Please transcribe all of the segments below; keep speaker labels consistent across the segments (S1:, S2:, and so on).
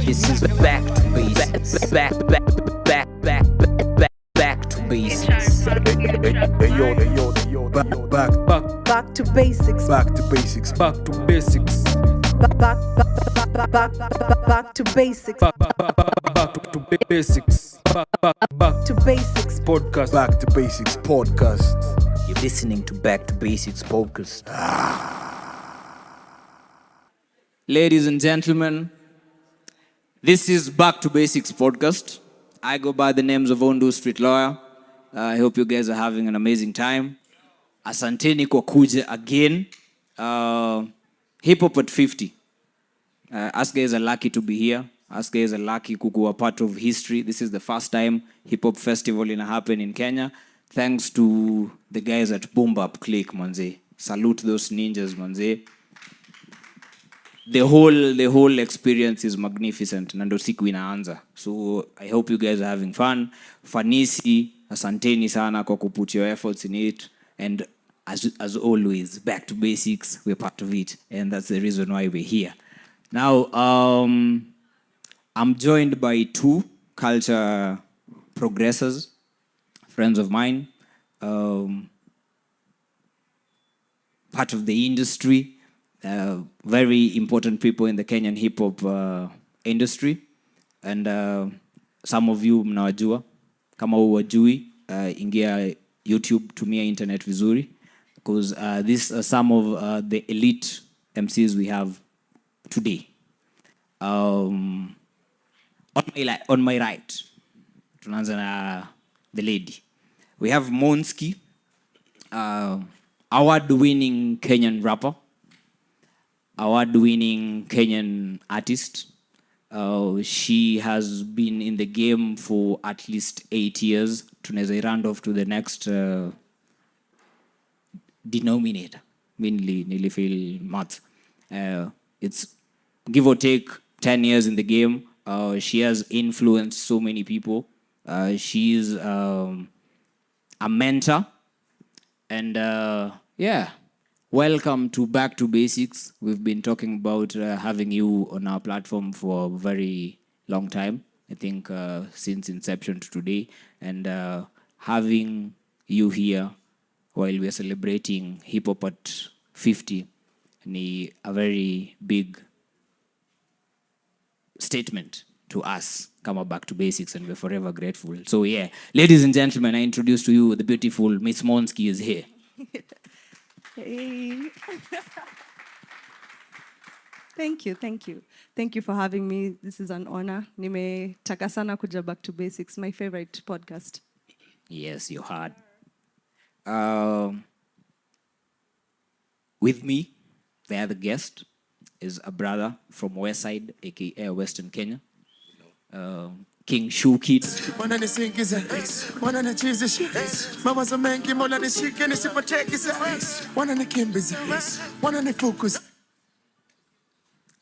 S1: This is back to basics. Back to basics.
S2: Back to basics.
S3: Back to basics.
S4: Back to basics.
S2: Back to basics.
S4: Back to basics. Back
S2: To basics.
S4: podcast.
S3: Back to basics podcast.
S1: You're listening to Back to Basics podcast.
S5: Ladies and gentlemen, this is Back to Basics podcast. I go by the names of Ondu Street Lawyer. I hope you guys are having an amazing time. Asanteni kwa kuja again. Hip Hop at 50. Us guys are lucky to be here. Us guys are lucky to be a part of history. This is the first time Hip Hop Festival in happen in Kenya. Thanks to the guys at Boom Bap Click, manze. Salute those ninjas, manze. The whole experience is magnificent. Nando siku inaanza. So I hope you guys are having fun. Fanisi, asanteni sana kwa put your efforts in it. And as always, back to basics, we're part of it. And that's the reason why we're here. Now, I'm joined by two culture progressors, friends of mine, part of the industry, very important people in the Kenyan hip-hop industry. And some of you mnawajua. Kama huwajui, ingia YouTube, tumia internet vizuri. Because these are some of the elite MCs we have today. On my right, tunaanza na the lady. We have MONSKI, award-winning Kenyan rapper, award-winning Kenyan artist. She has been in the game for at least 8 years. Tunaweza round off to the next denominator. Mainly, nilifeel math. It's give or take 10 years in the game. She has influenced so many people. She's a mentor. And yeah, welcome to Back to Basics. We've been talking about having you on our platform for a very long time. I think since inception to today. And having you here while we're celebrating Hip Hop at 50 ni a very big statement to us. Come back to basics, and we're forever grateful. So yeah, ladies and gentlemen, I introduce to you the beautiful Miss MONSKI is here.
S2: Hey. Thank you. Thank you for having me. This is an honor. Nimetaka sana kuja Back to Basics, my favorite podcast.
S5: Yes, you heard. With me, the other guest is a brother from Westside, aka Western Kenya. King SHUKID.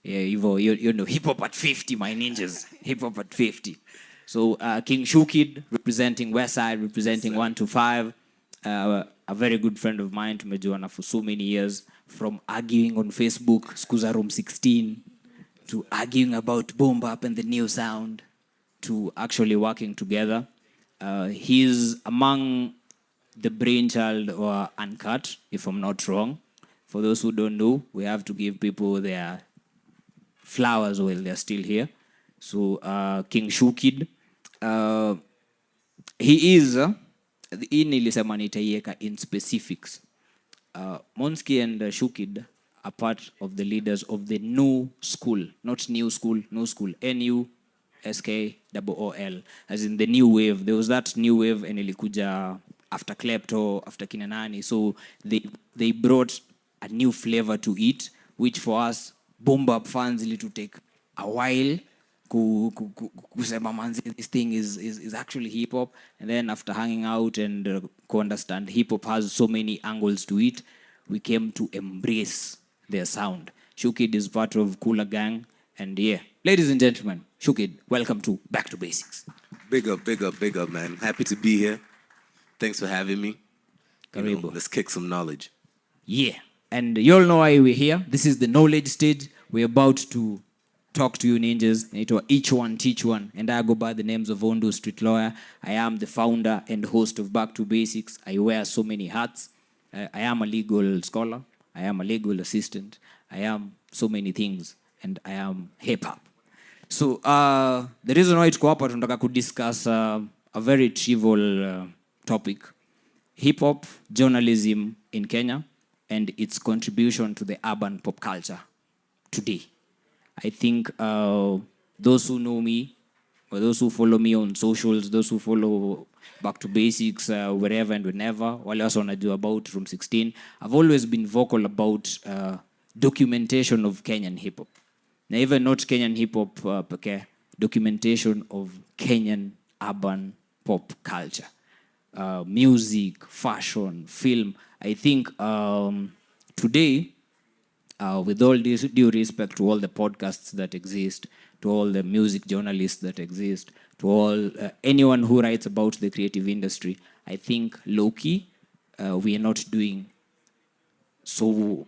S5: Yeah, you know, hip hop at 50, my ninjas. Hip hop at 50. So King SHUKID, representing Westside, representing 1 to 5. A very good friend of mine, tumejuana for so many years, from arguing on Facebook, Skuza Room 16, to arguing about Boom Bap and the new sound, to actually working together. He's among the brainchild or Uncut, if I'm not wrong. For those who don't know, we have to give people their flowers while they're still here. So King SHUKID, he is, nilisema nitaiweka in specifics. MONSKI and SHUKID are part of the leaders of the Nu Skool, not New School, Nu Skool, NUSKOOL, as in the new wave. There was that new wave and ilikuja after Klepto, after Kinanani. So they brought a new flavor to it, which for us, Boom Bap fans, it to take a while kusema manzi, this thing is actually hip hop. And then after hanging out and understand hip hop has so many angles to it, we came to embrace their sound. SHUKID is part of Cooler Gang. And yeah, ladies and gentlemen, SHUKID, welcome to Back to Basics.
S6: Big up, man. Happy to be here. Thanks for having me. Let's kick some knowledge.
S5: Yeah, and you all know why we're here. This is the knowledge stage. We're about to talk to you ninjas. Inaitwa Each One Teach One, and I go by the names of Nu Street Lawyer. I am the founder and host of Back to Basics. I wear so many hats. I am a legal scholar. I am a legal assistant. I am so many things, and I am hip-hop. So the reason why tuko hapa tunataka kudiscuss a very trivial topic: hip-hop journalism in Kenya and its contribution to the urban pop culture today. I think those who know me, or those who follow me on socials, those who follow Back to Basics, wherever and whenever, wale wasa wanajua about Room 16, I've always been vocal about documentation of Kenyan hip-hop. Now, even not Kenyan hip-hop, okay, documentation of Kenyan urban pop culture. Music, fashion, film. I think today, with all due respect to all the podcasts that exist, to all the music journalists that exist, to all anyone who writes about the creative industry, I think low-key, we are not doing so,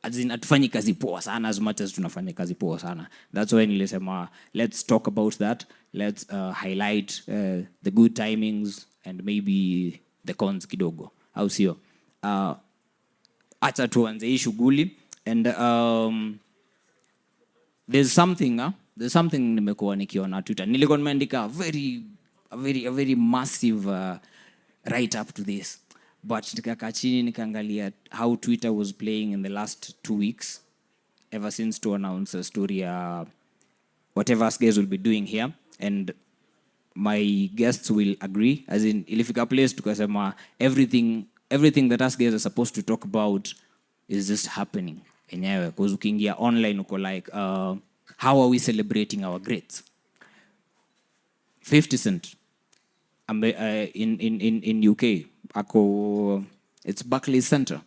S5: as in hatufanyi kazi poa sana as much as tunafanya kazi poa sana. That's why nilisema, let's talk about that. Let's highlight the good timings and maybe the cons kidogo. Au sio? Acha tuanze hii shughuli. And there's something nimekuwa nikiona Twitter. Nilikuwa nimeandika a very massive write up to this. But nikakaa chini nikaangalia how Twitter was playing in the last 2 weeks, ever since to announce a story, whatever us guys will be doing here. And my guests will agree. As in, ilifika place tukasema everything that us guys are supposed to talk about is just happening. Enyewe, because ukiingia online uko like, how are we celebrating our greats? 50 Cent in UK, it's Barclays Center.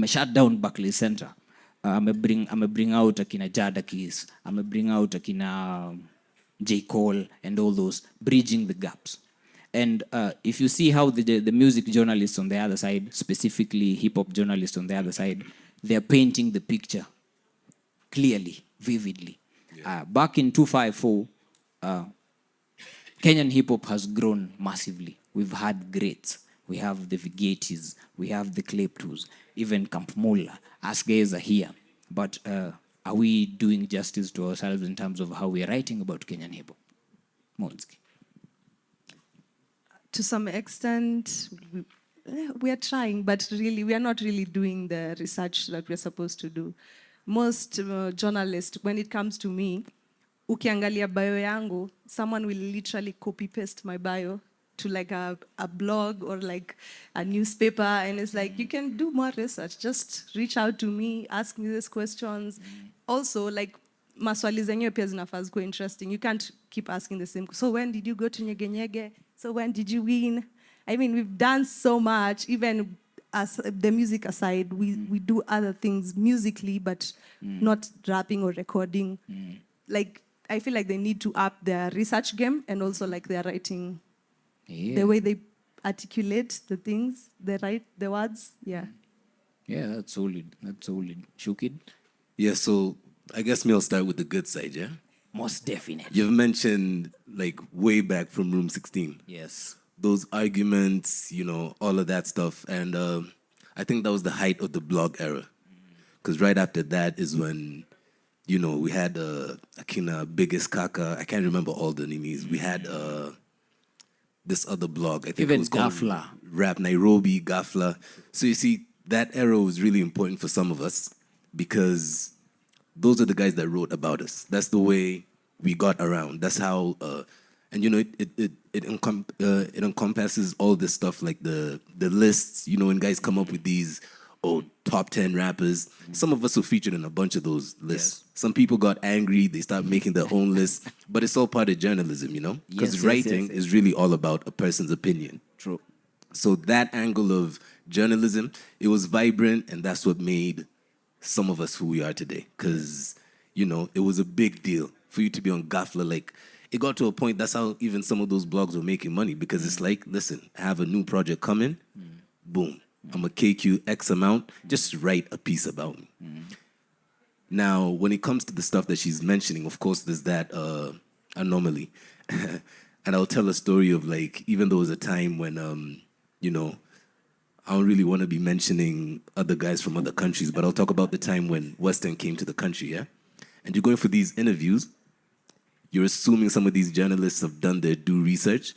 S5: Shut down Barclays Center. Bring out akina Jada Keys. Bring out akina J. Cole and all those, bridging the gaps. And if you see how the music journalists on the other side, specifically hip-hop journalists on the other side, they're painting the picture clearly, vividly. Yeah. Back in 2054, Kenyan hip-hop has grown massively. We've had greats. We have the Vigatis, we have the Kleptos, even Camp Mola. Us guys are here. But are we doing justice to ourselves in terms of how we're writing about Kenyan hip-hop? MONSKI.
S2: To some extent, we are trying, but really, we are not really doing the research that we're supposed to do. Most journalists, when it comes to me, ukiangalia bio yangu, someone will literally copy-paste my bio to like a blog or like a newspaper, and it's like, you can do more research. Just reach out to me, ask me these questions. Also, like, maswali zenyewe pia zinafaa zikuwe interesting. You can't keep asking the same. So when did you go to Nyege Nyege? So when did you win? I mean, we've done so much, even as the music aside, we do other things musically, but not rapping or recording. Like, I feel like they need to up their research game and also like their writing, the way they articulate the things, they write the words, yeah.
S5: Yeah, that's solid. SHUKID?
S6: Yeah, so I guess me, I'll start with the good side, yeah?
S5: Most definitely.
S6: You've mentioned, like, way back from Room 16.
S5: Yes.
S6: Those arguments, you know, all of that stuff. And I think that was the height of the blog era. Because right after that is when, you know, we had Akina, Biggest Kaka. I can't remember all the names. We had this other blog. I think
S5: even
S6: it was called
S5: Gafla.
S6: Rap NAIROBI, Gafla. So you see, that era was really important for some of us because those are the guys that wrote about us. That's the way we got around. That's how, and you know, it encompasses all this stuff like the lists. You know, when guys come up with these top 10 rappers, some of us were featured in a bunch of those lists. Yes. Some people got angry. They started making their own lists. But it's all part of journalism, you know, because writing is really all about a person's opinion.
S5: True.
S6: So that angle of journalism, it was vibrant, and that's what made some of us who we are today. Because, you know, it was a big deal for you to be on Gafla. Like, it got to a point, that's how even some of those blogs were making money. Because it's like, listen, I have a new project coming. Boom. I'm going to KQ X amount. Just write a piece about me. Now, when it comes to the stuff that she's mentioning, of course, there's that anomaly. And I'll tell a story of like, even though it was a time when, you know, I don't really want to be mentioning other guys from other countries, but I'll talk about the time when Western came to the country, yeah? And you're going for these interviews, you're assuming some of these journalists have done their due research,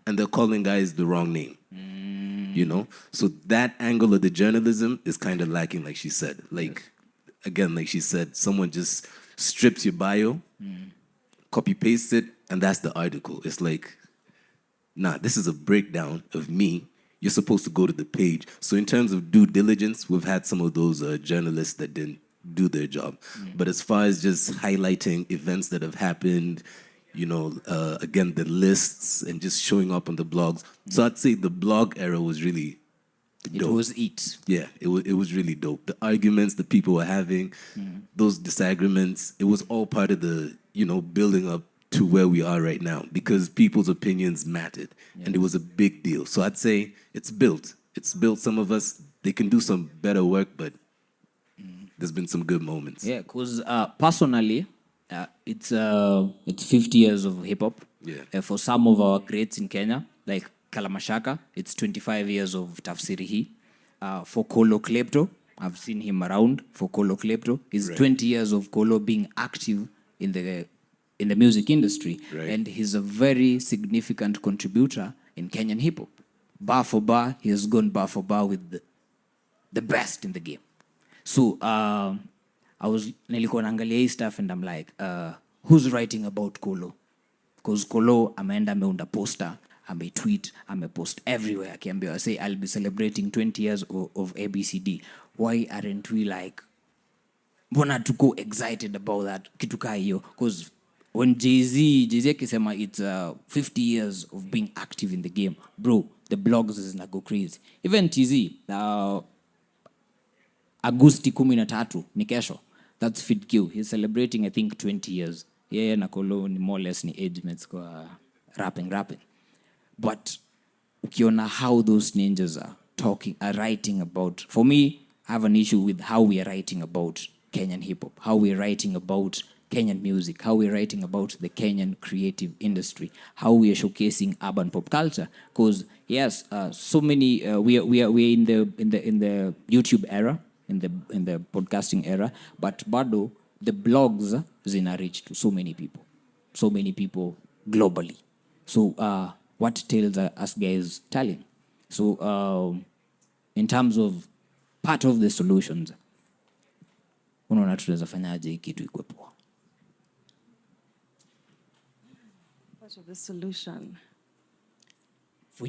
S6: and they're calling guys the wrong name, you know? So that angle of the journalism is kind of lacking, like she said. Like, again, like she said, someone just strips your bio, copy paste it, and that's the article. It's like, nah, this is a breakdown of me. You're supposed to go to the page. So in terms of due diligence, we've had some of those journalists that didn't do their job. But as far as just highlighting events that have happened, you know, again, the lists and just showing up on the blogs. So I'd say the blog era was really dope.
S5: It was it.
S6: Yeah, it was really dope. The arguments that people were having, those disagreements, it was all part of the, you know, building up to where we are right now because people's opinions mattered and it was a big deal. So I'd say it's built. It's built some of us. They can do some better work, but there's been some good moments.
S5: Yeah, because personally, it's 50 years of hip hop.
S6: Yeah.
S5: For some of our greats in Kenya, like Kalamashaka, it's 25 years of Tafsirihi. For Kolo Klepto, I've seen him around. For Kolo Klepto, it's 20 years of Kolo being active in the music industry.
S6: Right.
S5: And he's a very significant contributor in Kenyan hip hop. Bar for bar, he has gone bar for bar with the best in the game. So nilikuwa naangalia hii stuff and I'm like, who's writing about Kolo? Because Kolo ameenda ameunda poster, ametweet, amepost everywhere. Akiambiwa say I'll be celebrating 20 years of ABCD. Why aren't we like, mbona tuko excited about that? Kitu kaa hiyo. Because when Jay-Z akisema it's 50 years of being active in the game, bro, the blogs zinago crazy. Even TZ, Agosti 13 ni kesho. That's FitQ. He's celebrating, I think, 20 years. Yeah, na Kolo ni more or less ni age mates kwa rapping. But ukiona how those ninjas are writing about, for me, I have an issue with how we are writing about Kenyan hip hop, how we are writing about Kenyan music, how we're writing about the Kenyan creative industry, how we are showcasing urban pop culture. Because yes, so many we are in the YouTube era, in the podcasting era, but bado the blogs zina reach to so many people globally. So what tales are us guys telling? So in terms of part of the solutions, unaona tunaweza fanyaje kitu ikuwe poa?
S2: Of the solution
S5: for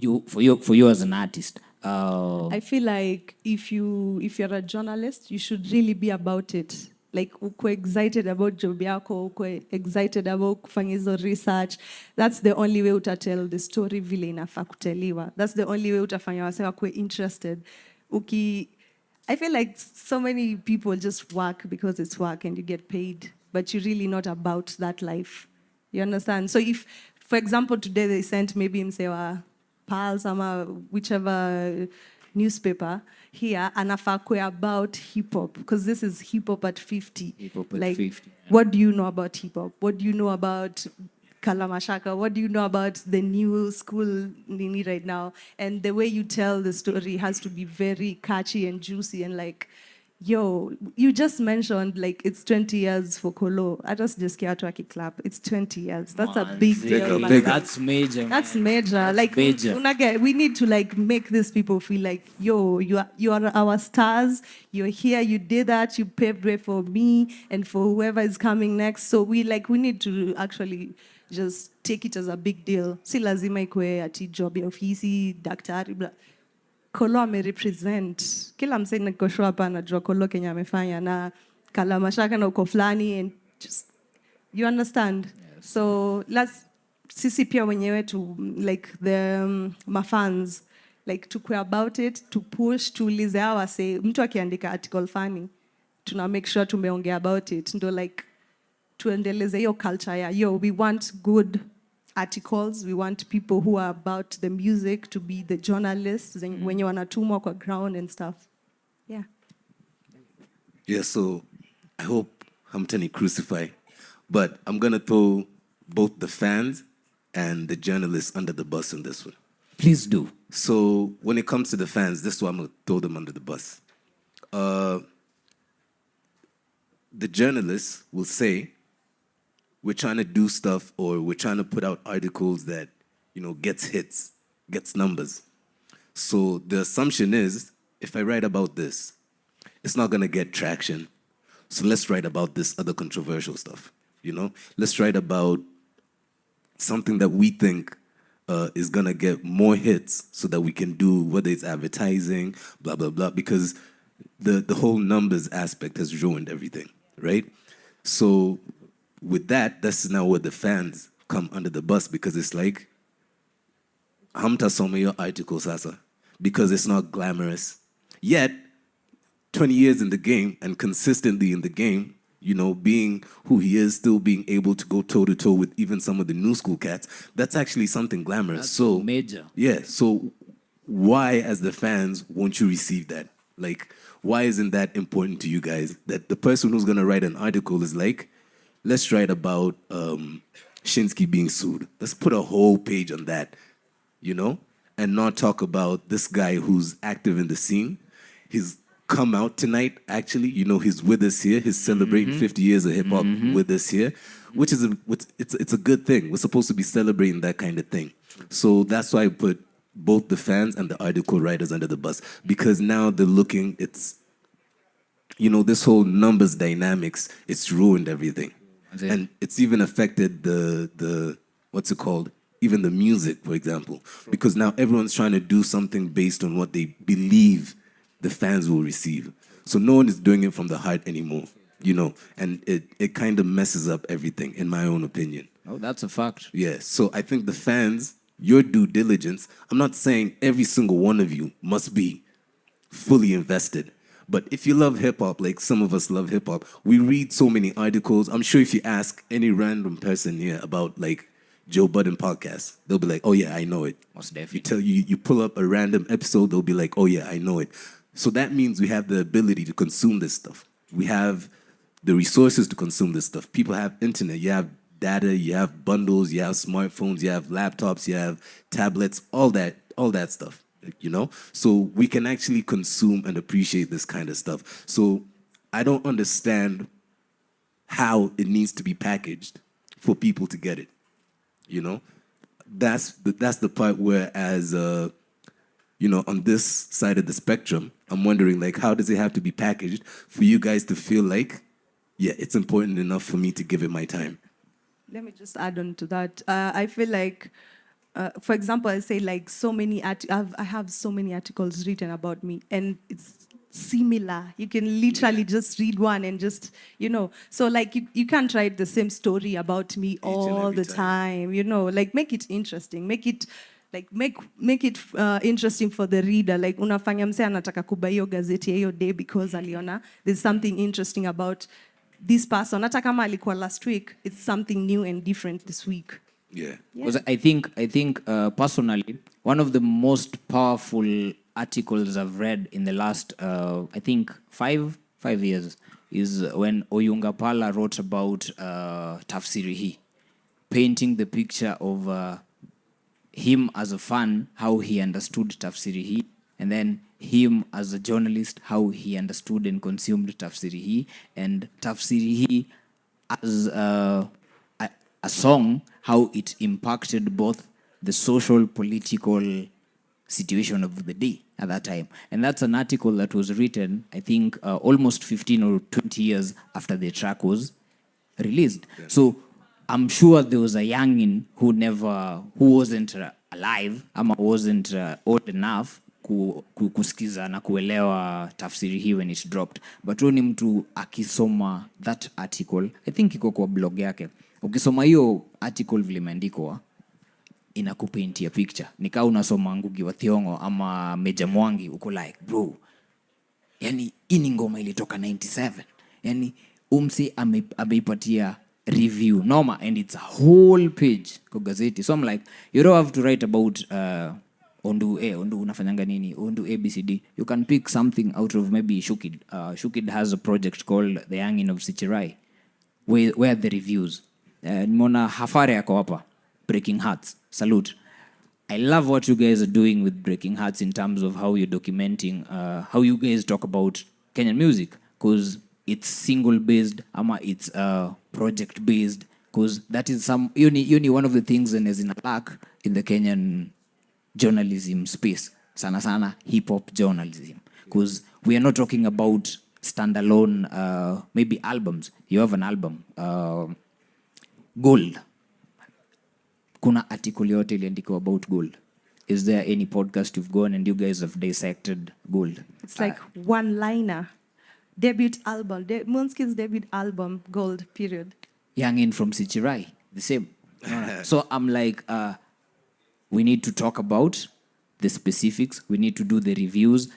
S5: you as an artist,
S2: I feel like if you're a journalist, you should really be about it. Like ukwe excited about job yako, ukwe excited about kufanya hizo research. That's the only way utatell the story vile inafaa kuteliwa. That's the only way utafanya wase wakwe interested. I feel like so many people just work because it's work and you get paid, but you're really not about that life. You understand? So if, for example, today they sent maybe Msewa Pals ama whichever newspaper here, anafaa kwe about hip-hop, because this is hip-hop at 50.
S5: Hip-hop at
S2: like,
S5: 50. Yeah.
S2: What do you know about hip-hop? What do you know about Kalamashaka? What do you know about the Nu Skool nini right now? And the way you tell the story has to be very catchy and juicy and like, yo, you just mentioned like it's 20 years for Kolo. I just care to clap. It's 20 years. That's a big deal.
S5: That's major.
S2: That's major. That's like
S5: major.
S2: We need to like make these people feel like, yo, you are our stars. You're here. You did that. You paved way for me and for whoever is coming next. So we need to actually just take it as a big deal. Si lazima ikwe ati job ya ofisi, daktari, blah. Kolo amerepresent. Kila msee nikosho hapa anajua Kolo Kenya amefanya na Kalamashaka na uko flani and just, you understand? Yes. So sisi pia wenyewe to like the mafans like tukwe about it, to push, tuulize hawa say mtu akiandika article fani tuna make sure tumeongea about it. Ndo like tuendeleze hiyo culture ya yo, we want good articles, we want people who are about the music to be the journalists wenye wanatumwa kwa ground and stuff. Yeah.
S6: Yeah, so I hope Hamtani crucify. But I'm going to throw both the fans and the journalists under the bus on this one.
S5: Please do.
S6: So when it comes to the fans, this is why I'm going to throw them under the bus. The journalists will say, we're trying to do stuff or we're trying to put out articles that, gets hits, gets numbers. So the assumption is, if I write about this, it's not going to get traction. So let's write about this other controversial stuff, Let's write about something that we think is going to get more hits so that we can do, whether it's advertising, blah, blah, blah, because the whole numbers aspect has ruined everything, right? So with that, that's now where the fans come under the bus, because it's like, hamta some of your articles, Sasa, because it's not glamorous. Yet, 20 years in the game and consistently in the game, being who he is, still being able to go toe-to-toe with even some of the Nu Skool cats, that's actually something glamorous.
S5: That's
S6: so
S5: major.
S6: Yeah, so why, as the fans, won't you receive that? Like, why isn't that important to you guys? That the person who's going to write an article is like, let's write about Shinsky being sued. Let's put a whole page on that, and not talk about this guy who's active in the scene. He's come out tonight, actually. He's with us here. He's celebrating 50 years of hip-hop with us here, which is it's a good thing. We're supposed to be celebrating that kind of thing. So that's why I put both the fans and the article writers under the bus, because now they're looking, this whole numbers dynamics, it's ruined everything. And it's even affected the what's it called? Even the music, for example. Because now everyone's trying to do something based on what they believe the fans will receive. So no one is doing it from the heart anymore, and it kind of messes up everything, in my own opinion.
S5: Oh, that's a fact.
S6: Yeah, so I think the fans, your due diligence, I'm not saying every single one of you must be fully invested. But if you love hip-hop, like some of us love hip-hop, we read so many articles. I'm sure if you ask any random person here about, like, Joe Budden podcast, they'll be like, oh, yeah, I know it.
S5: Most definitely.
S6: You pull up a random episode, they'll be like, oh, yeah, I know it. So that means we have the ability to consume this stuff. We have the resources to consume this stuff. People have internet. You have data. You have bundles. You have smartphones. You have laptops. You have tablets. All that stuff. So we can actually consume and appreciate this kind of stuff. So I don't understand how it needs to be packaged for people to get it. That's the part where, as on this side of the spectrum, I'm wondering, like, how does it have to be packaged for you guys to feel like, yeah, it's important enough for me to give it my time?
S2: Let me just add on to that. I feel like, for example, I say, like, I have so many articles written about me, and it's similar. You can literally just read one and just, So, like, you can't write the same story about me all the time, Like, make it interesting. Make it interesting for the reader. Like, unafanya mse anataka kubuy hiyo gazeti hiyo day because aliona there's something interesting about this person. Hata kama alikuwa last week, it's something new and different this week.
S6: Yeah.
S5: Because I think personally, one of the most powerful articles I've read in the last, I think, five years is when Oyunga Pala wrote about Tafsiri Hii, painting the picture of him as a fan, how he understood Tafsiri Hii, and then him as a journalist, how he understood and consumed Tafsiri Hii, and Tafsiri Hii as a song, how it impacted both the social, political situation of the day at that time. And that's an article that was written, I think, almost 15 or 20 years after the track was released. Yeah. So I'm sure there was a youngin who wasn't alive, ama wasn't old enough kusikiza na kuelewa Tafsiri Hii when it dropped. But huyo ni mtu akisoma that article, I think iko kwa blog yake. Ukisoma hiyo article vile imeandikwa, inakupaintia picture. Nikaa unasoma Ngugi wa Thiong'o ama Meja Mwangi, uko like, bro, yani ini ngoma ilitoka 97. Yani umsi ameipatia review noma, and it's a whole page kwa gazeti. So I'm like, you don't have to write about Ondu unafanyanga nini, Ondu ABCD. You can pick something out of maybe SHUKID. SHUKID has a project called The Youngin of Sichirai, where are the reviews? Nimeona Hafare yako hapa, Breaking Hearts, salute. I love what you guys are doing with Breaking Hearts in terms of how you're documenting, how you guys talk about Kenyan music, because it's single-based, it's project-based, because that is one of the things that is in a lack in the Kenyan journalism space, sana hip-hop journalism, because we are not talking about standalone, maybe albums. You have an album, Gold. Kuna article yote iliandikwa about Gold. Is there any podcast you've gone and you guys have dissected Gold?
S2: It's like one-liner. Debut album, MONSKI's debut album, Gold, period.
S5: Youngin from Sichirai, the same. So I'm like, we need to talk about the specifics. We need to do the reviews.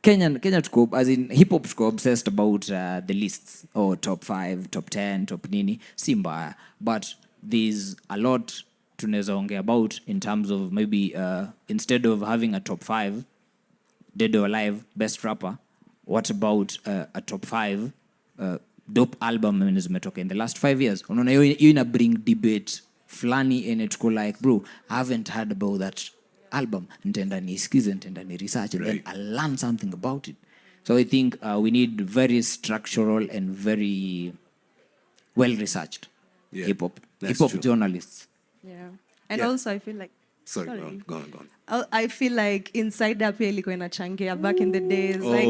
S5: Kenya tuko, as in hip-hop tuko obsessed about the lists. Oh, top 5, top 10, top nini. Si mbaya. But there's a lot tunaweza ongea about in terms of maybe instead of having a top 5, dead or alive, best rapper, what about a top 5 dope album zimetoka in the last 5 years? Unaona hiyo ina bring debate flani and it's like, bro, I haven't heard about that album. Nitaenda nisikize, nitaenda ni research and then I'll learn something about it. So I think we need very structural and very well researched hip-hop journalists.
S2: Yeah. And also I feel like
S6: Sorry. Go on.
S2: I feel like Insider pia ilikuwa inachangia back in the days. Like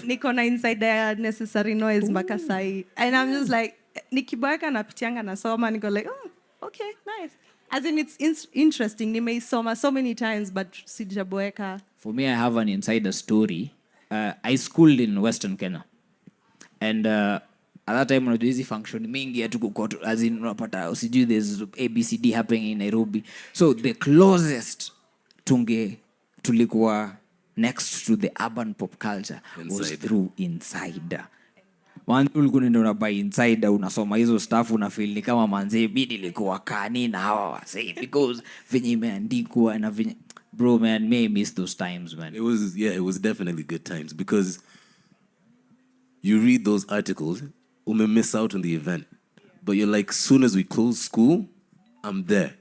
S2: niko na Insider necessary noise mpaka sahi. And I'm just like nikiboeka napitianga nasoma niko like, oh, okay, nice. As in it's interesting. Nimeisoma so many times but sijaboeka.
S5: For me, I have an insider story. I schooled in Western Kenya. And at that time, unajua hizi function mingi ya tuko as in unapata usijui there's ABCD happening in Nairobi. So the closest tulikuwa next to the urban pop culture was through Insider. One ulikuwa ndio unabuy Insider, unasoma hizo stuff, unafeel ni kama manze bidi likuwa kani na hawa wasee because venye imeandikwa na venye, bro man, may miss those times, man.
S6: It was definitely good times because you read those articles, may miss out on the event. But you're like, soon as we close school, I'm there.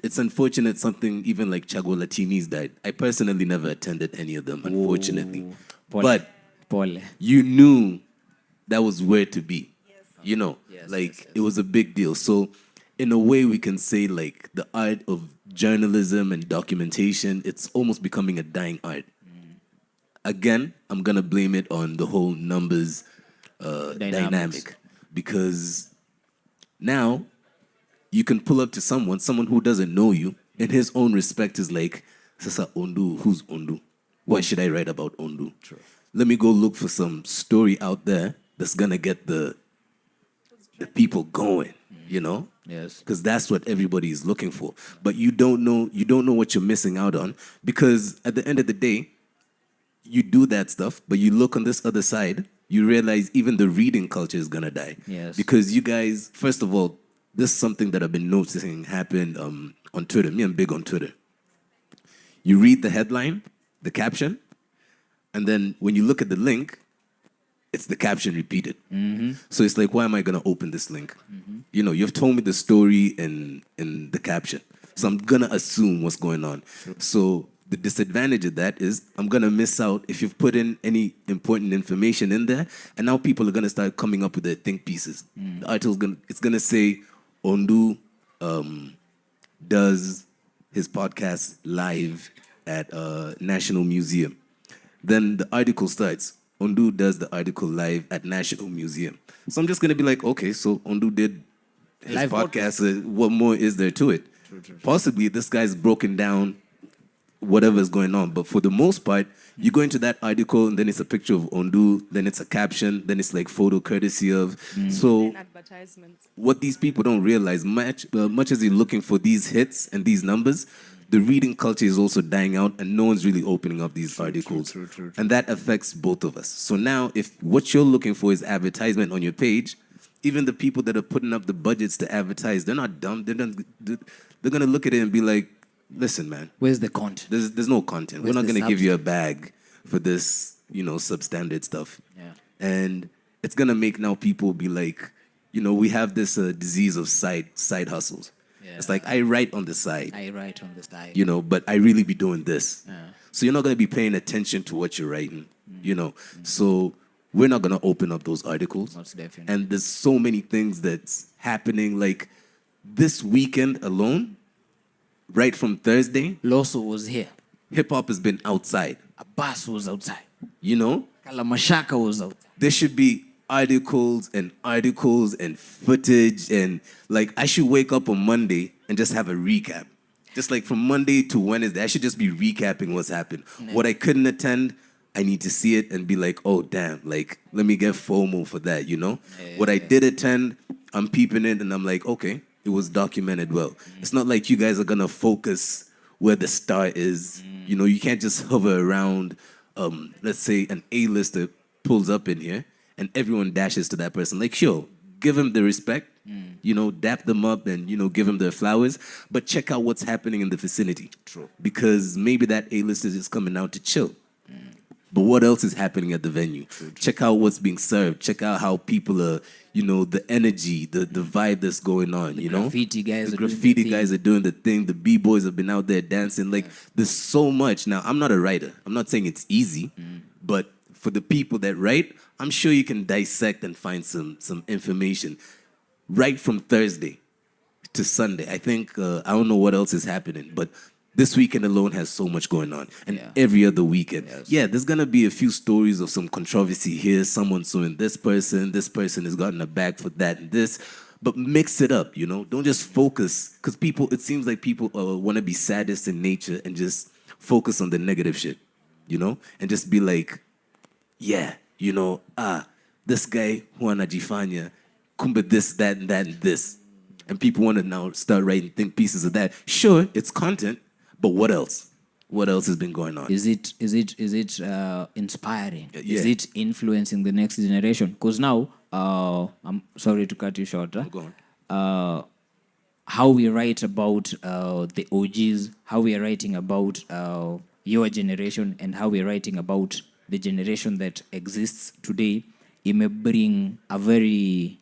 S6: It's unfortunate something even like Chago Latini's died. I personally never attended any of them, unfortunately. But you knew that was where to be. You know, it was a big deal. So in a way we can say like the art of journalism and documentation, it's almost becoming a dying art. Again, I'm going to blame it on the whole numbers dynamic. Because now you can pull up to someone who doesn't know you, and his own respect is like, Sasa Ondu, who's Ondu? Why should I write about Ondu? True. Let me go look for some story out there that's going to get the people going, you know?
S5: Yes.
S6: Because that's what everybody is looking for. But you don't know what you're missing out on, because at the end of the day, you do that stuff, but you look on this other side, you realize even the reading culture is gonna die.
S5: Yes.
S6: Because you guys, first of all, this is something that I've been noticing happened on Twitter. Me, I'm big on Twitter. You read the headline, the caption, and then when you look at the link, it's the caption repeated. Mm-hmm. So it's like, why am I gonna open this link? Mm-hmm. You know, you've told me the story in the caption, so I'm gonna assume what's going on. Sure. So the disadvantage of that is I'm going to miss out if you've put in any important information in there, and now people are going to start coming up with their think pieces. The article's going to say Ondu does his podcast live at National Museum. Then the article starts, Ondu does the article live at National Museum. So I'm just going to be like, okay, so Ondu did his live podcast. What more is there to it? True. Possibly this guy's broken down whatever's going on. But for the most part, you go into that article and then it's a picture of Ondu, then it's a caption, then it's like photo courtesy of. So
S2: advertisements.
S6: What these people don't realize, much as you're looking for these hits and these numbers, the reading culture is also dying out and no one's really opening up these articles. True. And that affects both of us. So now if what you're looking for is advertisement on your page, even the people that are putting up the budgets to advertise, they're not dumb. They're going to look at it and be like, listen, man.
S5: Where's the content?
S6: There's no content. We're not going to give you a bag for this, substandard stuff.
S5: Yeah.
S6: And it's gonna make now people be like, you know, we have this disease of side hustles. It's like I write on the side,
S5: I write on the side.
S6: you know, but I really be doing this. So you're not gonna be paying attention to what you're writing, you know. So we're not gonna open up those articles.
S5: Most definitely.
S6: And there's so many things that's happening. Like this weekend alone, right from Thursday,
S5: Loso was here.
S6: hip hop has been outside.
S5: Abbas was outside.
S6: You know,
S5: Kalamashaka was outside.
S6: there should be articles and footage, and like I should wake up on Monday and just have a recap. Just like from Monday to Wednesday, I should just be recapping what's happened. What I couldn't attend, I need to see it and be like, oh damn, like let me get FOMO for that, you know? What I did attend, I'm peeping it and I'm like, okay, it was documented well. It's not like you guys are gonna focus where the star is. You know, you can't just hover around, let's say an A-lister pulls up in here and everyone dashes to that person. Like, sure, give him the respect, you know, dap them up and, you know, give them their flowers, but check out what's happening in the vicinity. True. Because maybe that A-lister is just coming out to chill. But what else is happening at the venue? Check out what's being served. Check out how people are, you know, the energy, the vibe that's going on, you know?
S5: graffiti guys
S6: The
S5: are doing
S6: graffiti
S5: their
S6: guys are doing the thing. The B-boys have been out there dancing. Like, there's so much. Now, I'm not a writer. I'm not saying it's easy. But for the people that write, I'm sure you can dissect and find some information. Right from Thursday to Sunday. I think, I don't know what else is happening, but this weekend alone has so much going on. And every other weekend. Yeah, there's going to be a few stories of some controversy here. Someone suing this person has gotten a bag for that and this. But mix it up, you know? Don't just focus. Because people, it seems like people want to be saddest in nature and just focus on the negative shit, you know? And just be like, yeah, you know, this guy, Juan Ajifanya, kumbe this, that, and that, and this. And people want to now start writing think pieces of that. Sure, it's content, but what else? What else has been going on?
S5: Is it inspiring?
S6: Yeah.
S5: Is it influencing the next generation? Because now, I'm sorry to cut you short.
S6: Go on.
S5: How we write about the OGs, how we are writing about your generation, and how we are writing about the generation that exists today, it may bring a very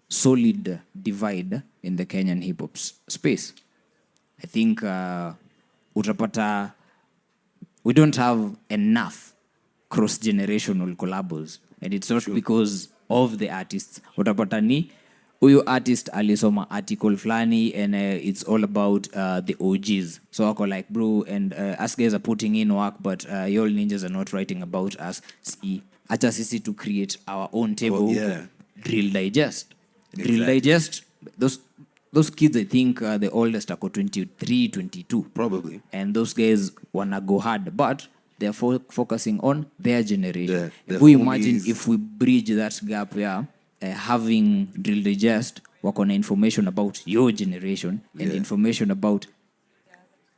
S5: solid divide in the Kenyan hip hop space. I think utapata we don't have enough cross-generational collabos, and it's not because of the artists. Utapata ni huyu artist alisoma article flani and it's all about the OGs. So wako like, bro, and us guys are putting in work, but y'all ninjas are not writing about us. See, acha sisi to create our own table.
S6: Well, yeah.
S5: Drill Digest. Drill
S6: Exactly.
S5: Digest, those kids, I think the oldest are 23, 22.
S6: Probably.
S5: And those guys wanna go hard, but they're focusing on their generation.
S6: The
S5: We imagine
S6: homies.
S5: if we bridge that gap, having Drill Digest work on information about your generation and information about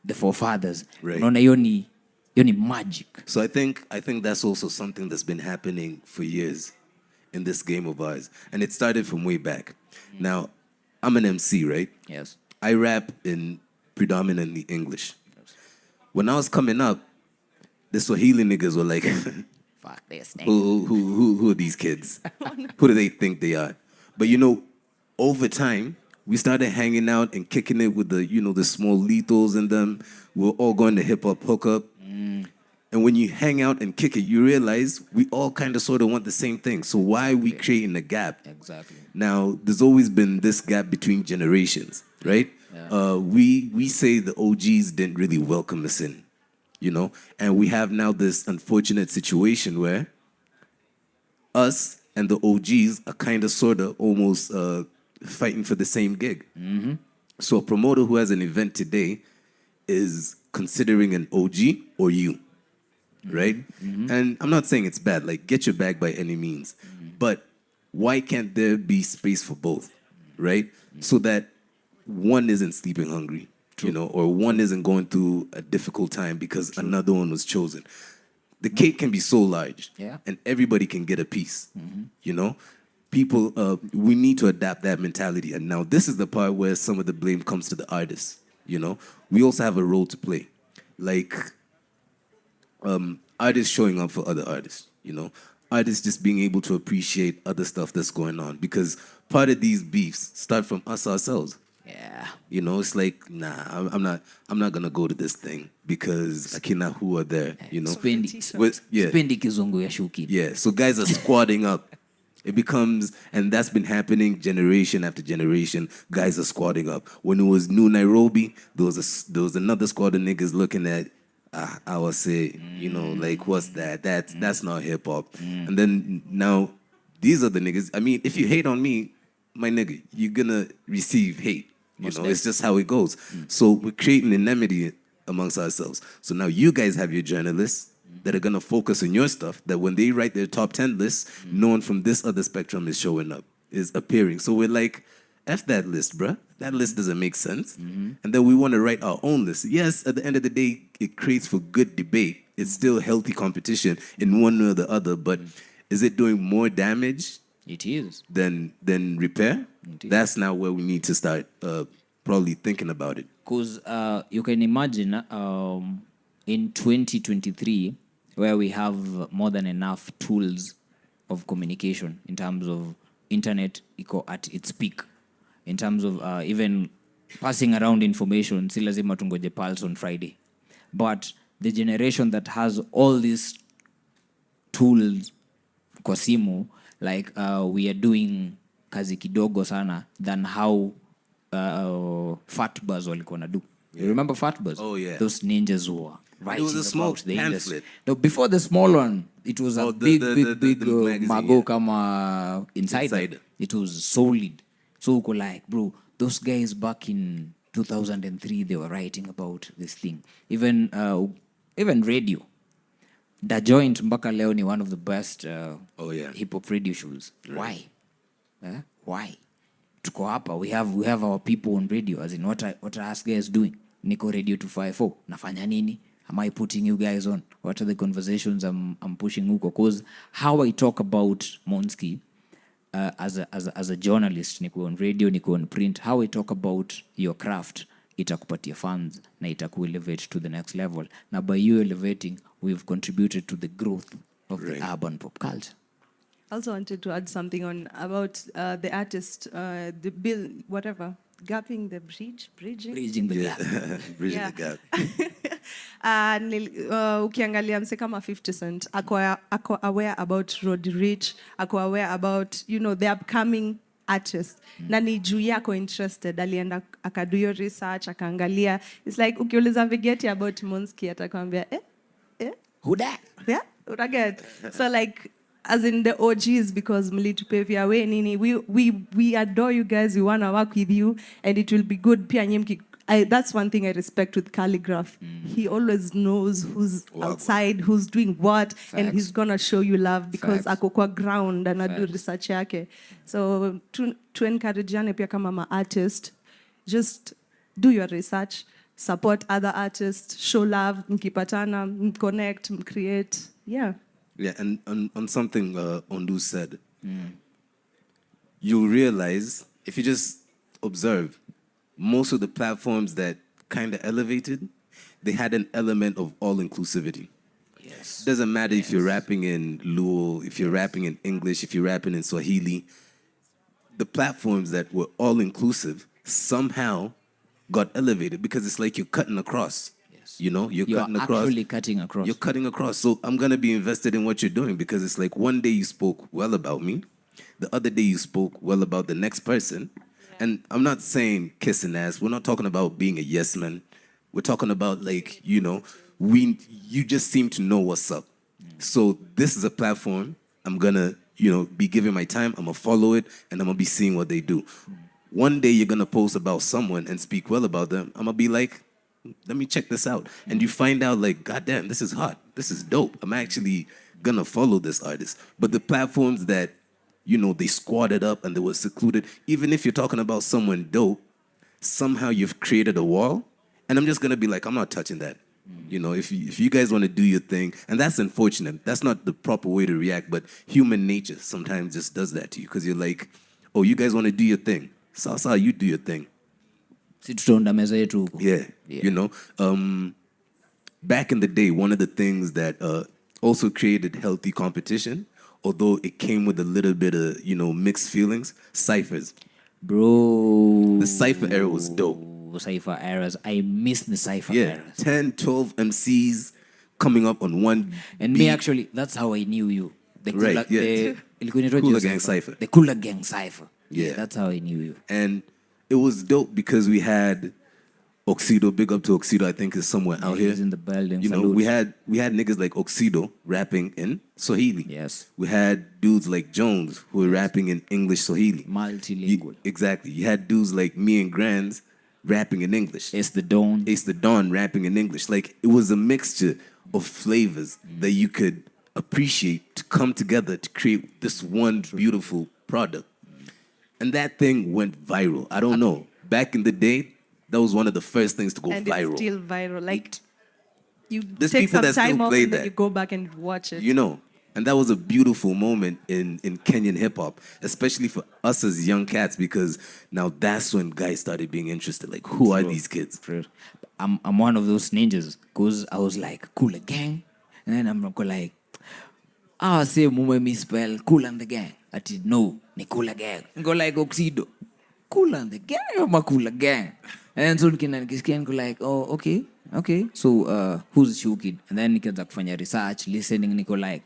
S5: the forefathers.
S6: Right.
S5: Unaona hiyo ni magic.
S6: So I think that's also something that's been happening for years in this game of ours. And it started from way back. Now, I'm an MC, right?
S5: Yes.
S6: I rap in predominantly English. When I was coming up, the Swahili niggas were like,
S5: Fuck this nigga.
S6: who are these kids? Who do they think they are? But you know, over time, we started hanging out and kicking it with the, you know, the small lethals and them. We were all going to hip hop hookup. And when you hang out and kick it, you realize we all kind of sort of want the same thing. So why are we creating a gap?
S5: Exactly.
S6: Now, there's always been this gap between generations, right? We say the OGs didn't really welcome us in, you know? And we have now this unfortunate situation where us and the OGs are kind of sort of almost fighting for the same gig. So a promoter who has an event today is considering an OG or you, right? And I'm not saying it's bad, like get your bag by any means, but why can't there be space for both, right? So that one isn't sleeping hungry, you know, or one isn't going through a difficult time because another one was chosen. The cake can be so large, and everybody can get a piece, you know? People, we need to adapt that mentality. And now this is the part where some of the blame comes to the artists, you know? We also have a role to play. Like, artists showing up for other artists, you know? artists just being able to appreciate other stuff that's going on, because part of these beefs start from us ourselves.
S5: Yeah.
S6: You know, it's like, nah, I'm not gonna go to this thing because akina who are there, you know.
S5: Spendi kizungu ya SHUKID.
S6: Yeah, so guys are squatting up. It becomes, and that's been happening generation after generation. Guys are squatting up. When it was Nu Nairobi, there was another squad of niggas looking at, I would say, you know, like, what's that? That's not hip hop. And then now, these are the niggas. I mean, if you hate on me, my nigga, you're gonna receive hate. You know, it's just how it goes. So we're creating enmity amongst ourselves. So now you guys have your journalists that are gonna focus on your stuff, that when they write their top 10 lists, no one from this other spectrum is showing up, is appearing. So we're like, F that list, bruh. That list doesn't make sense. And then we wanna write our own list. Yes, at the end of the day, it creates for good debate. It's still healthy competition in one or the other, but is it doing more damage
S5: It is.
S6: than repair? That's now where we need to start probably thinking about it.
S5: Because you can imagine in 2023, where we have more than enough tools of communication in terms of internet at its peak, in terms of even passing around information, si lazima tungoje pulse on Friday. But the generation that has all these tools kwa simu, like we are doing kazi kidogo sana than how Fatbuzz walikuwa na do. You remember Fatbuzz?
S6: Oh, yeah.
S5: Those ninjas were writing
S6: was a small
S5: about the industry.
S6: pamphlet.
S5: No, before the small one, it was a big
S6: magazine,
S5: mago
S6: yeah.
S5: kama Insider. It was solid. So uko like, bro, those guys back in 2003, they were writing about this thing. Even radio. The Joint mpaka leo ni one of the best hip hop radio shows. Right. Why? Why? Tuko hapa, we have our people on radio, as in what are us guys doing? Niko Radio 254. Nafanya nini? Am I putting you guys on? What are the conversations I'm pushing huko? Because how I talk about MONSKI as a journalist, niko on radio, niko on print, how I talk about your craft, itakupatia funds na itaku-elevate to the next level. Na by you elevating, we've contributed to the growth of the urban pop culture.
S2: I also wanted to add something on about the artist, the bill, whatever, bridging the gap.
S6: Bridging the gap.
S2: Ukiangalia mse kama 50 Cent, ako aware road rich, ako aware about, you know, the upcoming artists. Na ni juu yako interested, alienda akadu your research, akaangalia. It's like ukiuliza Vigeti about MONSKI, atakwambia
S5: Who that?
S2: Yeah, uraget. So like, as in the OGs, because mlitupe vya we nini, we adore you guys, we want to work with you, and it will be good. Pia nyemki, that's one thing I respect with Calligraph. He always knows who's outside, who's doing what, and he's gonna show you love because ako kwa ground and do research yake. So to encourage pia kama ma artist, just do your research, support other artists, show love, mkipatana, connect, create. Yeah.
S6: Yeah, and on something Ondu said, you'll realize, if you just observe, most of the platforms that kind of elevated, they had an element of all-inclusivity.
S5: Yes.
S6: Doesn't matter if you're rapping in Luo, if you're rapping in English, if you're rapping in Swahili. The platforms that were all-inclusive somehow got elevated because it's like you're cutting across. You know, you're cutting across.
S5: Actually cutting across.
S6: You're cutting across. So I'm going to be invested in what you're doing, because it's like one day you spoke well about me. The other day you spoke well about the next person. And I'm not saying kissing ass. We're not talking about being a yes man. We're talking about, like, you know, you just seem to know what's up. So this is a platform. I'm going to, you know, be giving my time. I'm going to follow it, and I'm going to be seeing what they do. One day you're going to post about someone and speak well about them. I'm going to be like, let me check this out. And you find out, like, goddamn, this is hot. This is dope. I'm actually going to follow this artist. But the platforms that, you know, they squatted up and they were secluded, even if you're talking about someone dope, somehow you've created a wall. And I'm just going to be like, I'm not touching that. You know, if you guys want to do your thing, and that's unfortunate. That's not the proper way to react, but human nature sometimes just does that to you, because you're like, oh, you guys want to do your thing. Sasa, you do your thing. Yeah, you know, back in the day, one of the things that also created healthy competition although it came with a little bit of, mixed feelings, ciphers.
S5: Bro.
S6: The cipher era was dope.
S5: Cypher eras. I miss the cypher
S6: Yeah,
S5: eras.
S6: 10, 12 MCs coming up on one
S5: And
S6: beat.
S5: me actually, that's how I knew you. The
S6: Right,
S5: Cooler,
S6: yeah.
S5: ilikuwa inaitwa
S6: Cooler
S5: Joe
S6: Gang Cypher.
S5: The Cooler Gang Cypher.
S6: Yeah.
S5: That's how I knew you.
S6: And it was dope because we had Oxido, big up to Oxido, I think is somewhere out here.
S5: He's in the building.
S6: You know,
S5: Salute.
S6: we had niggas like Oxido rapping in Swahili.
S5: Yes.
S6: We had dudes like Jones who were rapping in English Swahili.
S5: Multilingual.
S6: Exactly. You had dudes like me and Grands rapping in English.
S5: It's the Dawn.
S6: Ace the Dawn rapping in English. Like, it was a mixture of flavors that you could appreciate to come together to create this one beautiful product. And that thing went viral. I don't know. Back in the day, that was one of the first things to go
S2: And
S6: viral.
S2: it's still viral. Like, you
S6: There's
S2: take
S6: people
S2: some
S6: that still
S2: time off
S6: play
S2: and then
S6: that.
S2: you go back and watch it.
S6: You know, and that was a beautiful moment in Kenyan hip hop, especially for us as young cats, because now that's when guys started being interested. Like, who are these kids?
S5: True. I'm one of those ninjas because I was like, Cooler Gang. And then I'm like, say mume misspell Cool and the Gang. I did no, ni Cooler Gang. I go like Oxido. Cool and the Gang or my Cooler Gang? And then soon can go like, oh, okay. So who's SHUKID? And then nikaanza kufanya research, listening, niko like,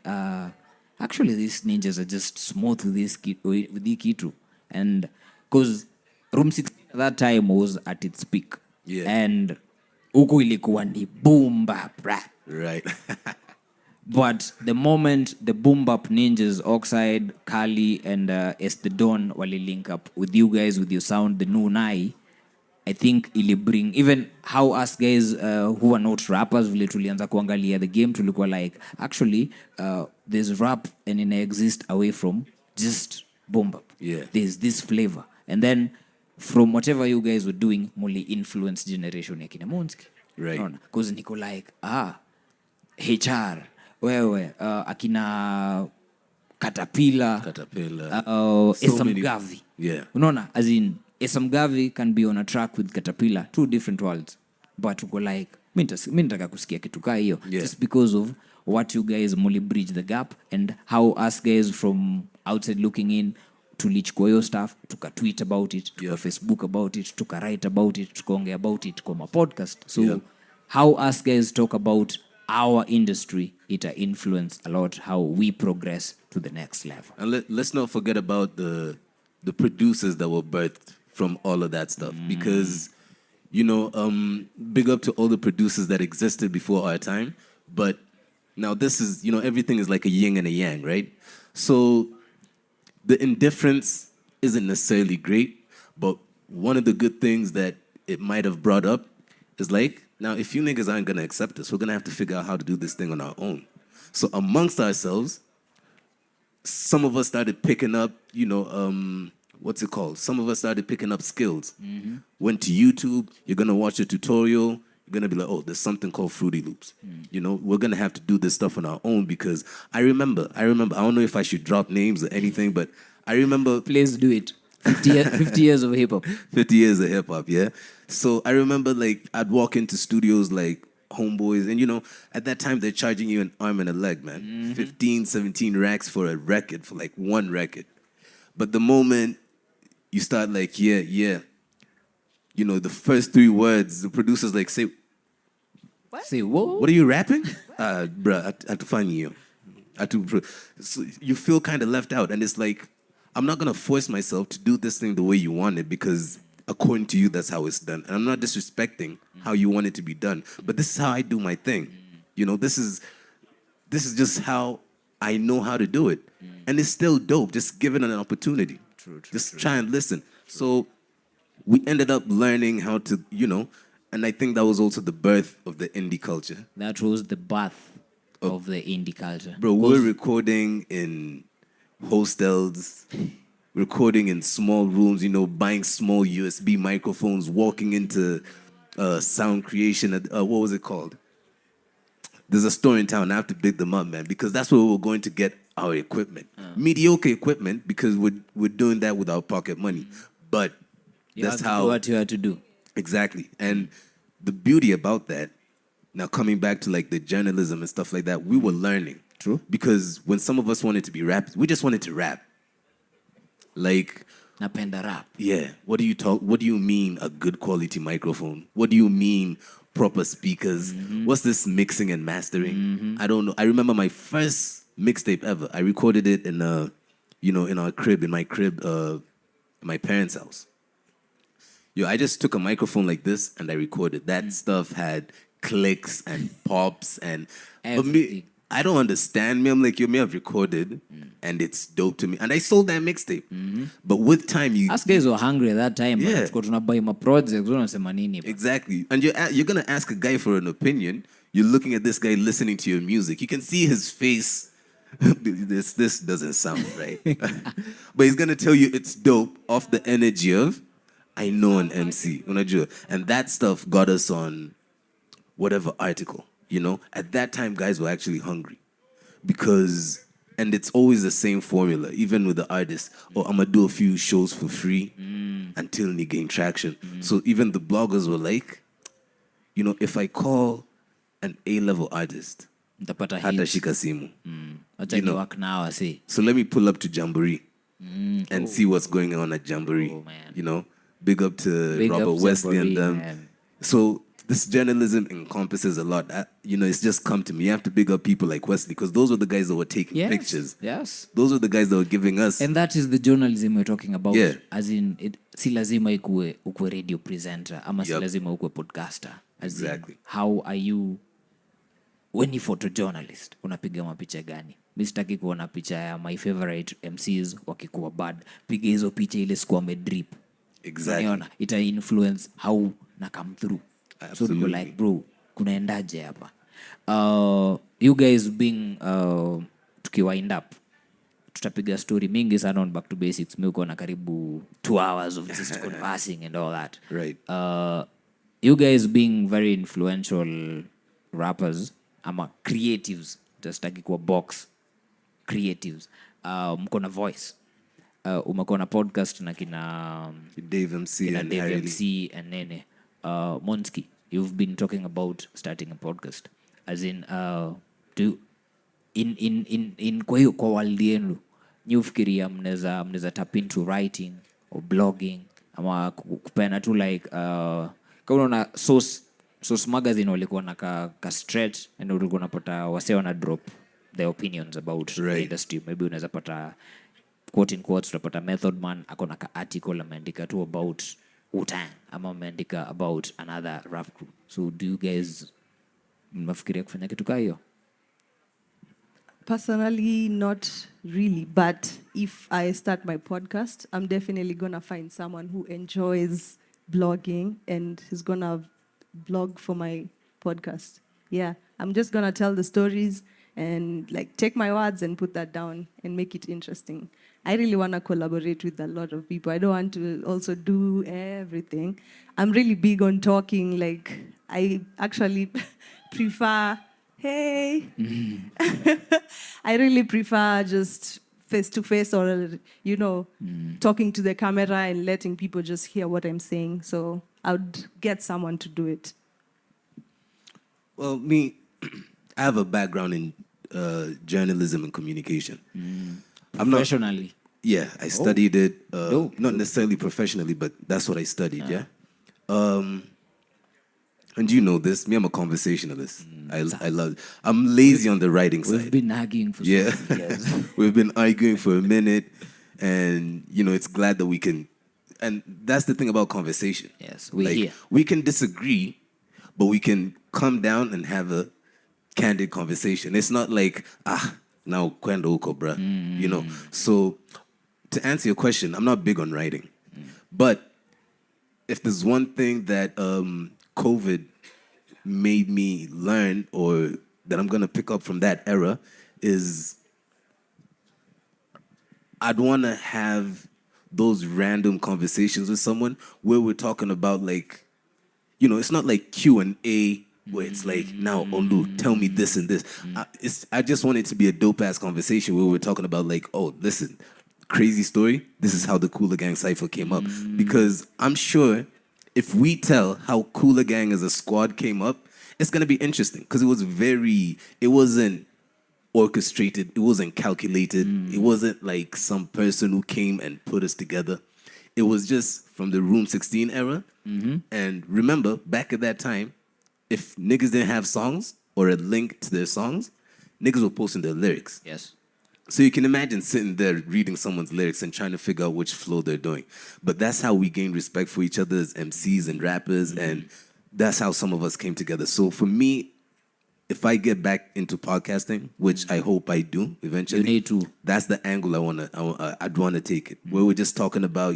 S5: actually these ninjas are just smooth with this kitu. And because Room 6 at that time was at its peak.
S6: Yeah.
S5: And huku ilikuwa ni boom bap rap.
S6: Right.
S5: But the moment the boom bap ninjas, Oxide, Kali, and the Dawn wali link up with you guys, with your sound, the Nu Nai, I think ili bring, even how us guys who are not rappers, vile tulianza kuangalia the game, tulikuwa like, actually, there's rap and it exist away from just boom bap.
S6: Yeah.
S5: There's this flavor. And then from whatever you guys were doing, muli influence generation ya kina MONSKI.
S6: Right.
S5: Because niko like, HR, wewe, akina Caterpillar,
S6: So
S5: Esam
S6: many-
S5: Gavi.
S6: Yeah.
S5: Unaona, as in, Esam Gavi can be on a track with Caterpillar, two different worlds. But uko like, mi nitaka kusikia kitu kaa hiyo.
S6: Yeah.
S5: Just because of what you guys muli bridge the gap and how us guys from outside looking in, tulichukua hiyo stuff, tuka-tweet about it, tuka-Facebook about it, tuka-write about it, tukaongea about it kwa ma-podcast. So how us guys talk about our industry, it influence a lot how we progress to the next level.
S6: And let's not forget about the producers that were birthed from all of that stuff. Because, big up to all the producers that existed before our time. But now this is, everything is like a yin and a yang, right? So the indifference isn't necessarily great, but one of the good things that it might have brought up is like, now if you niggas aren't gonna accept this, we're gonna have to figure out how to do this thing on our own. So amongst ourselves, some of us started picking up, what's it called? Some of us started picking up skills. Went to YouTube, you're gonna watch a tutorial, you're gonna be like, oh, there's something called Fruity Loops. We're gonna have to do this stuff on our own because I remember, I don't know if I should drop names or anything, but I remember.
S5: Please do it. 50 years of hip-hop.
S6: 50 years of hip-hop, yeah? So I remember, like, I'd walk into studios like Homeboys, and, at that time, they're charging you an arm and a leg, man. 15, 17 racks for a record, for, like, one record. But the moment you start, like, the first 3 words, the producer's like, say,
S5: Say what?
S6: what are you rapping? Bruh, I had to find you. So you feel kind of left out, and it's like, I'm not going to force myself to do this thing the way you want it because according to you, that's how it's done. And I'm not disrespecting how you want it to be done, but this is how I do my thing. This is just how I know how to do it. And it's still dope. Just give it an opportunity. Just try and listen. So we ended up learning how to, and I think that was also the birth of the indie culture.
S5: That was the birth of the indie culture.
S6: Bro, we're recording in hostels, recording in small rooms, buying small USB microphones, walking into sound creation. What was it called? There's a store in town. I have to big them up, man, because that's where we're going to get our equipment. Mediocre equipment because we're doing that with our pocket money. But that's how.
S5: Do what you had to do.
S6: Exactly. And the beauty about that, now coming back to like the journalism and stuff like that, we were learning.
S5: True.
S6: Because when some of us wanted to be rap, we just wanted to rap. Like,
S5: Napenda rap.
S6: yeah, what do you mean a good quality microphone? What do you mean proper speakers? What's this mixing and mastering? I don't know. I remember my first mixtape ever. I recorded it in in our crib, in my my parents' house. Yo, I just took a microphone like this and I recorded. That stuff had clicks and pops and but me,
S5: Everything.
S6: I don't understand me. I'm like, you may have recorded and it's dope to me. And I sold that mixtape. But with time,
S5: Us guys were hungry at that time.
S6: Yeah.
S5: Tulikuwa tunabuy ma projects, unasema nini?
S6: exactly. And you're going to ask a guy for an opinion. You're looking at this guy listening to your music. You can see his face. This doesn't sound right. But he's going to tell you it's dope off the energy of, I know an MC. Unajua. And that stuff got us on whatever article. At that time, guys were actually hungry and it's always the same formula, even with the artists. Oh, I'm gonna do a few shows for free until they gain traction. So even the bloggers were like, if I call an A-level artist,
S5: Mtapata
S6: hata
S5: hits.
S6: shika simu.
S5: Acha ni work now, I say.
S6: So let me pull up to Jamboree and see what's going on at Jamboree.
S5: Oh, man.
S6: Big up to
S5: Big
S6: Robert
S5: up
S6: Wesley and
S5: Jamboree,
S6: them.
S5: man.
S6: So this journalism encompasses a lot. It's just come to me. You have to big up people like Wesley because those were the guys that were taking
S5: Yes.
S6: pictures.
S5: Yes.
S6: Those were the guys that were giving us.
S5: And that is the journalism we're talking about.
S6: Yeah.
S5: As in, si lazima ukue radio presenter, ama si
S6: Yup.
S5: lazima ukue podcaster. As
S6: Exactly.
S5: In, how are you, when you photojournalist, unapiga mapicha gani? Mi sitaki kuona picha ya my favorite MCs wakikuwa bad. Piga hizo picha ile siku wamedrip.
S6: Exactly.
S5: Unaona, ita influence how na come through. So
S6: Absolutely.
S5: people like, bro, kunaendaje hapa? You guys being tukiwind up, tutapiga story mingi sana on back to basics. Mi uko na karibu 2 hours of just conversing and all that.
S6: Right.
S5: You guys being very influential rappers, ama creatives, just kwa box creatives, mko na voice. Umekuwa na podcast na kina
S6: Dave MC and
S5: Dave
S6: Harry Lee.
S5: MC and Nene. MONSKI, you've been talking about starting a podcast. As in, kwa hiyo kwa world yenu, nyufikiria mneza tap into writing or blogging, ama kupena tu like, kama unaona Source magazine walikuwa na ka stretch, and ulikuwa unapata wase wana drop their opinions about the
S6: Right.
S5: industry. Maybe unaweza pata quote in quotes, utapata Method Man akona ka article ameandika tu about Wu-Tang, ama ameandika about another rap group. So do you guys mnafikiria kufanya kitu kaa hiyo?
S2: Personally, not really. But if I start my podcast, I'm definitely going to find someone who enjoys blogging and is going to blog for my podcast. Yeah, I'm just going to tell the stories and like take my words and put that down and make it interesting. I really want to collaborate with a lot of people. I don't want to also do everything. I'm really big on talking. Like, I actually prefer, hey. I really prefer just face-to-face or, talking to the camera and letting people just hear what I'm saying. So I would get someone to do it.
S6: Well, me, I have a background in journalism and communication. I'm not.
S5: Professionally.
S6: Yeah, I studied it.
S5: Dope.
S6: Not necessarily professionally, but that's what I studied. Yeah. And you know this. Me, I'm a conversationalist. I love. I'm lazy on the writing
S5: We've
S6: side.
S5: been arguing for
S6: Yeah.
S5: so many years.
S6: We've been arguing for a minute, and it's glad that we can. And that's the thing about conversation.
S5: Yes, we're here.
S6: We can disagree, but we can come down and have a candid conversation. It's not like now kwenda uko, bruh. So to answer your question, I'm not big on writing, but if there's one thing that COVID made me learn, or that I'm gonna pick up from that era, is I'd want to have those random conversations with someone where we're talking about, like, it's not like Q&A where it's like, now, Olu, tell me this and this. I just want it to be a dope-ass conversation where we're talking about, like, oh, listen, crazy story, this is how the Cooler Gang Cypher came up. Because I'm sure if we tell how Cooler Gang as a squad came up, it's going to be interesting. Because it wasn't orchestrated. It wasn't calculated. It wasn't like some person who came and put us together. It was just from the Room 16 era. And remember, back at that time, if niggas didn't have songs or a link to their songs, niggas were posting their lyrics.
S5: Yes.
S6: So you can imagine sitting there reading someone's lyrics and trying to figure out which flow they're doing. But that's how we gained respect for each other as MCs and rappers, and that's how some of us came together. So for me, if I get back into podcasting, which I hope I do eventually,
S5: You need to.
S6: that's the angle I'd want to take it. Where we're just talking about,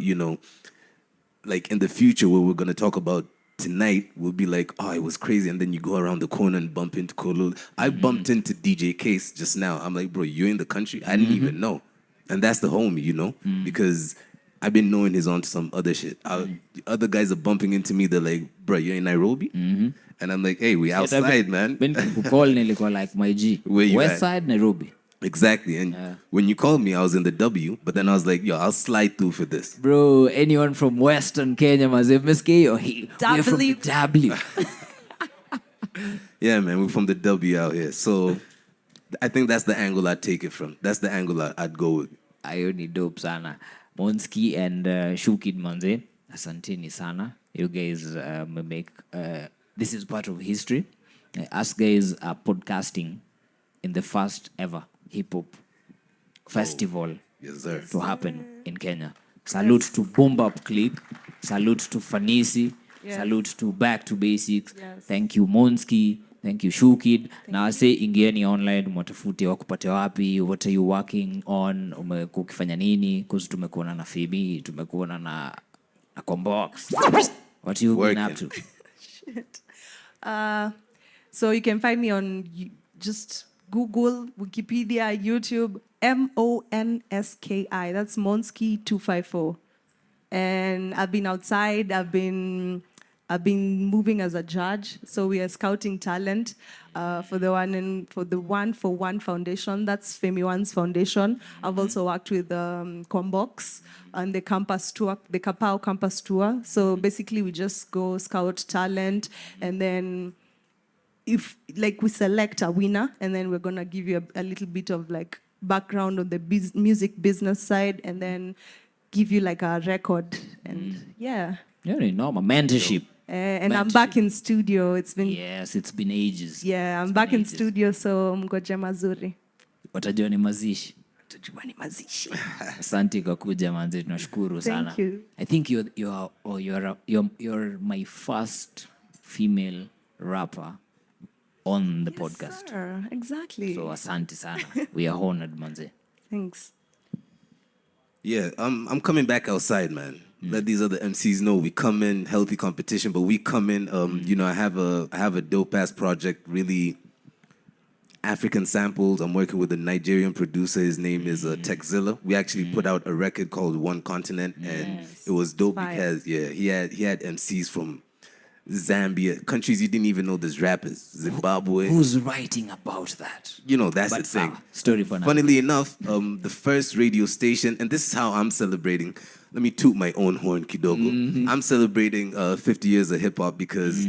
S6: like in the future, where we're going to talk about tonight, we'll be like, oh, it was crazy. And then you go around the corner and bump into Kolo. I bumped into DJ Case just now. I'm like, bro, you're in the country? I didn't even know. And that's the homie, because I've been knowing he's on to some other shit. Other guys are bumping into me. They're like, bro, you're in Nairobi? And I'm like, hey, we outside, man.
S5: When people call nilikuwa like my G.
S6: Where you
S5: West
S6: at?
S5: Side, Nairobi.
S6: Exactly. And when you called me, I was in the W. But then I was like, yo, I'll slide through for this.
S5: Bro, anyone from Western Kenya, Mazef Miski, or we're from the W.
S6: Yeah, man, we're from the W out here. So I think that's the angle I'd take it from. That's the angle I'd go with.
S5: Ayo ni dope sana. MONSKI and SHUKID manze. Asanteni sana. You guys make... this is part of history. Us guys are podcasting in the first ever hip-hop festival
S6: Yes, sir.
S5: to happen in Kenya. Salute to Boom Bap Click. Salute to Fanisi.
S2: Yes.
S5: Salute to Back to Basics.
S2: Yes.
S5: Thank you MONSKI. Thank you SHUKID. Na wase ingieni online, mwatafute wakupate wapi, what are you working on, umekuwa ukifanya nini, kuzi tumekuona na Phoebe, tumekuona na Combox. What you been up to?
S2: Shit. So you can find me on just Google, Wikipedia, YouTube, MONSKI. That's MONSKI 254. And I've been outside. I've been moving as a judge. So we are scouting talent for the One for One Foundation. That's Femi One's foundation. I've also worked with Combox on the campus tour, the Kapao campus tour. So basically, we just go scout talent, and then if we select a winner, and then we're gonna give you a little bit of like background on the music business side, and then give you like a record, and yeah.
S5: Yeah, normal mentorship.
S2: And I'm back in studio. It's been
S5: it's been ages.
S2: yeah, I'm back in studio, so mgoje mazuri.
S5: Watajua ni mazishi.
S2: Tujua ni mazishi.
S5: Asante kwa kuja manze, tunashukuru sana.
S2: Thank you.
S5: I think you're my first female rapper on the podcast.
S2: Sir, exactly.
S5: So asante sana. We are honored manze.
S2: Thanks.
S6: Yeah, I'm coming back outside, man. Let these other MCs know we come in healthy competition, but we come in. I have a dope ass project, really African samples. I'm working with a Nigerian producer. His name is Techzilla. We actually put out a record called One Continent, and it was dope because he had MCs from Zambia, countries you didn't even know there's rappers. Zimbabwe.
S5: Who's writing about that?
S6: That's the thing.
S5: Story for now.
S6: Funnily enough, the first radio station, and this is how I'm celebrating. Let me toot my own horn, Kidogo. I'm celebrating 50 years of hip hop because,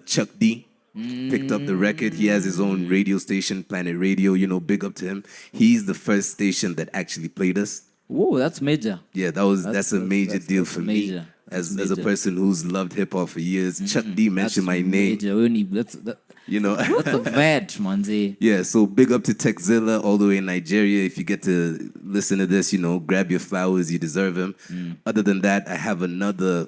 S6: Chuck D picked up the record. He has his own radio station, Planet Radio. Big up to him. He's the first station that actually played us.
S5: Whoa, that's major.
S6: Yeah, that's a major deal for me. As a person who's loved hip hop for years, Chuck D mentioned my name.
S5: That's a vet, manzi.
S6: Yeah, so big up to Techzilla all the way in Nigeria. If you get to listen to this, grab your flowers, you deserve them. Other than that, I have another.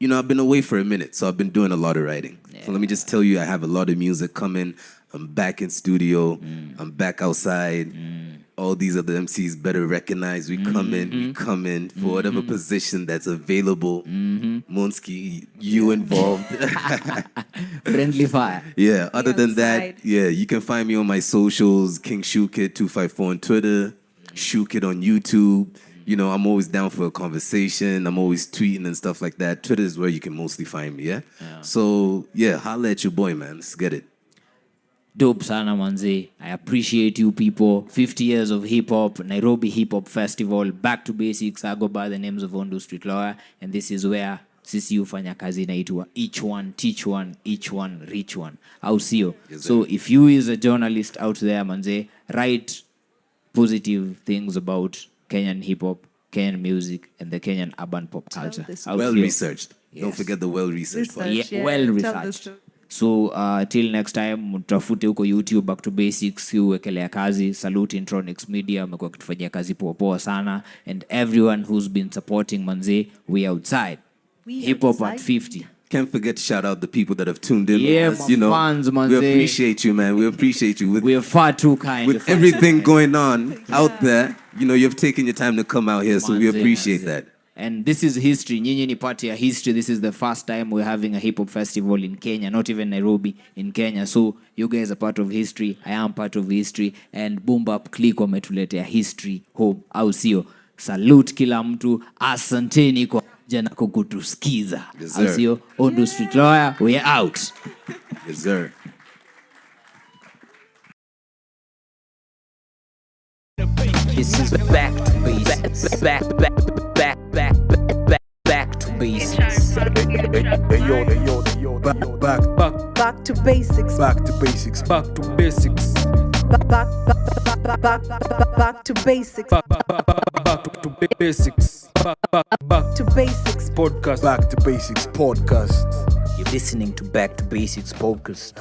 S6: I've been away for a minute, so I've been doing a lot of writing. So let me just tell you, I have a lot of music coming. I'm back in studio. I'm back outside. All these other MCs better recognize we come in for whatever position that's available. MONSKI, you involved.
S5: Friendly fire.
S6: Yeah, other than
S2: outside.
S6: that, you can find me on my socials, King SHUKID 254 on Twitter, SHUKID on YouTube. I'm always down for a conversation. I'm always tweeting and stuff like that. Twitter is where you can mostly find me, yeah? So, holla at your boy, man. Let's get it.
S5: Dope sana manze. I appreciate you people. 50 years of hip hop, Nairobi Hip Hop Festival, Back to Basics. I go by the names of Nu Street Lawyer, and this is where sisi hufanya kazi inaitwa each one teach one, each one reach one, au sio? So if you is a journalist out there manze, write positive things about Kenyan hip hop, Kenyan music, and the Kenyan urban pop culture.
S2: this
S5: Au
S6: Well
S5: sio?
S6: researched. Don't forget the well researched part.
S2: Research.
S5: Yeah, well
S2: tell the
S5: researched.
S2: story.
S5: So till next time, mtafute huko YouTube Back to Basics, uwekelea kazi. Salute Intronics Media, amekuwa kitufanyia kazi poa sana, and everyone who's been supporting manze, we outside. Hip hop at 50.
S6: Can't forget to shout out the people that have tuned in
S5: Yeah,
S6: with us.
S5: my fans, man,
S6: we
S5: they-
S6: appreciate you, man. We appreciate you.
S5: We are far too kind.
S6: With everything going on out there, you've taken your time to come out here, so we
S5: Manze,
S6: appreciate
S5: manze.
S6: that.
S5: And this is history. Nyinyi ni part ya history. This is the first time we're having a hip hop festival in Kenya, not even Nairobi, in Kenya. So you guys are part of history. I am part of history. And Boom Bap Click wametuletea history home, au sio? Salute kila mtu. Asanteni kwa jana kukutusikiza.
S6: Yes,
S5: Au
S6: sir.
S5: sio? Ondo Street Lawyer, we're out.
S6: Yes, sir.
S1: This is back to basics. Back to basics.
S3: Back
S4: Back
S3: to basics.
S4: back to basics.
S3: Back to basics.
S4: Back to basics. Back
S3: To basics.
S4: podcast.
S3: Back to basics podcast.
S1: You're listening to Back to Basics podcast.